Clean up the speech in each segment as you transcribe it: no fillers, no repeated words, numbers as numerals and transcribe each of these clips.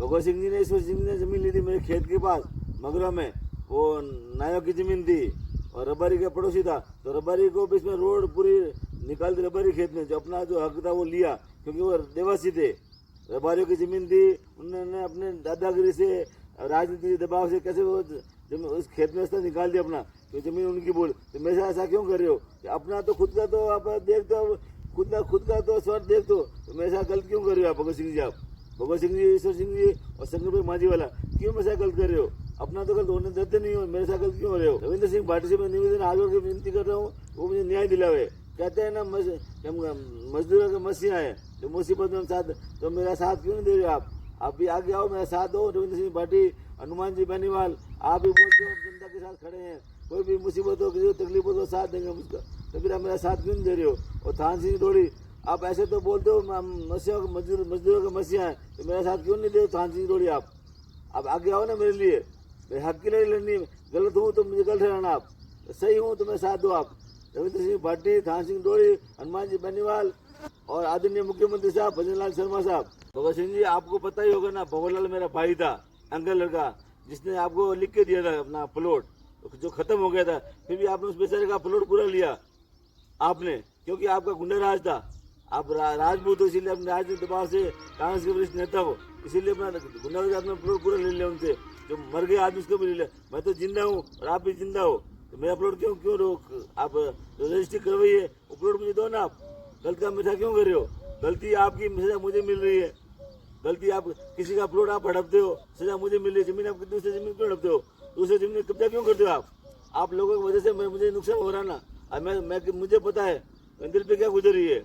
भगवत सिंह जी ने, ईश्वर सिंह ने जमीन ली थी मेरे खेत के पास मगरा में, वो नायों की जमीन थी और रबारी का पड़ोसी था, तो रबारी को भी इसमें रोड पूरी निकाल दी रबारी खेत में, जो अपना जो हक था वो लिया, क्योंकि वो देवासी थे, रबारियों की जमीन थी, उन्होंने अपने दादागिरी से राजनीतिक दबाव से कैसे वो उस खेत में से निकाल दिया अपना, तो जमीन उनकी बोल। तो मेरे साथ ऐसा क्यों कर रहे हो कि अपना तो खुद का तो आप देख दो, खुद का तो स्वार्थ देख दो, तो मेरे साथ गलत क्यों कर रहे हो आप भगत सिंह जी? आप भगत सिंह जी, ईश्वर सिंह जी और शंकर भाई माझी वाला क्यों मेरे साथ गलत कर रहे हो? अपना तो गलत होने देते नहीं हो, मेरे साथ गलत क्यों हो रहे हो? रविंद्र सिंह भाटी से मैं निवेदन आगे के विनती कर रहा हूँ, वो मुझे न्याय दिलावे। कहते हैं ना मजदूरों के मसीहा है, तो मुसीबत में साथ, तो मेरा साथ क्यों नहीं दे रहे हो आप भी आगे आओ, मेरा साथ दो। रविंद्र सिंह भाटी, हनुमान जी बेनीवाल, आप भी बोलते हो जनता के साथ खड़े हैं, कोई भी मुसीबत हो, किसी को तकलीफ हो तो साथ देंगे उसका, तो फिर आप मेरा साथ क्यों नहीं दे रहे हो? और थान सिंह डोड़ी, आप ऐसे तो बोलते हो मसीहों मजदूरों का मसीहा है, तो मेरा साथ क्यों नहीं दे रहे हो थान सिंह डोड़ी? आप आगे आओ ना मेरे लिए, मेरे हक के लिए लड़नी। गलत हूँ तो मुझे गलत रहना, आप सही हूँ तो मेरा साथ दो आप। रविंद्र सिंह भाटी, थान सिंह डोड़ी, हनुमान जी बेनीवाल और आदरणीय मुख्यमंत्री साहब भजन लाल शर्मा साहब। भगत सिंह जी, आपको पता ही होगा ना, भगवत मेरा भाई था, अंकल लड़का, जिसने आपको लिख के दिया था अपना प्लॉट, जो खत्म हो गया था, फिर भी आपने उस बेचारे का प्लॉट पूरा लिया आपने, क्योंकि आपका गुंडा राज था, आप राजपूत हो, इसीलिए अपने राजनीतिक दबाव से कांग्रेस के वरिष्ठ नेता हो, इसीलिए अपना गुंडा राज अपना प्लॉट पूरा ले लिया उनसे, जो मर गए आदमी उसको भी ले लिया। मैं तो जिंदा हूँ और आप भी जिंदा हो, तो मेरा प्लॉट क्यों रोक, आप रजिस्ट्री करवाइए, वो प्लॉट मुझे दो ना। आप गलत काम मेरा क्यों कर रहे हो? गलती आपकी, सजा मुझे मिल रही है। गलती आप किसी का प्लॉट आप हड़पते हो, सजा मुझे मिल रही है। जमीन आप दूसरी जमीन क्यों हड़पते हो? दूसरी जमीन कब्जा क्यों करते हो आप लोगों की वजह से मुझे नुकसान हो रहा ना। मैं मुझे पता है दिल पे क्या गुजर रही है।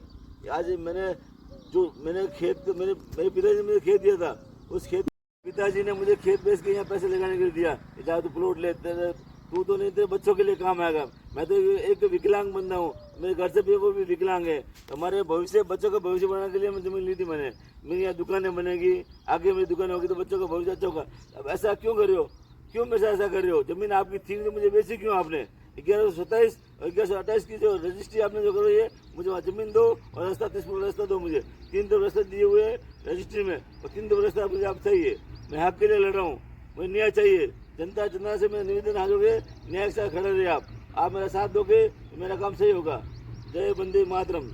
आज मैंने खेत, मेरे पिताजी ने मुझे खेत दिया था, उस खेत पिताजी ने मुझे खेत बेच के यहाँ पैसे लगाने के लिए दिया, चाहे तो प्लॉट ले, तू तो नहीं, तेरे बच्चों के लिए काम आएगा। मैं तो एक विकलांग बंदा हूँ, मेरे घर से भी वो भी विकलांग है, हमारे भविष्य, बच्चों का भविष्य बनाने के लिए मैं जमीन ली थी मैंने। मेरी यहाँ दुकानें बनेगी, आगे मेरी दुकान होगी तो बच्चों का भविष्य अच्छा होगा। अब ऐसा क्यों कर रहे हो? क्यों मेरे साथ ऐसा कर रहे हो? जमीन आपकी थी तो मुझे बेची क्यों आपने? 1127 और 1128 की जो रजिस्ट्री आपने जो करो, ये मुझे वहाँ जमीन दो और रास्ता 30 फुट रास्ता दो मुझे। 3 तो रास्ते दिए हुए रजिस्ट्री में और 3 तो रास्ता मुझे आप चाहिए। मैं हक के लिए लड़ रहा हूँ, मुझे न्याय चाहिए। जनता से मैं निवेदन हाथ होगे, न्याय के साथ खड़े रहे आप मेरा साथ दोगे तो मेरा काम सही होगा। जय वंदे मातरम।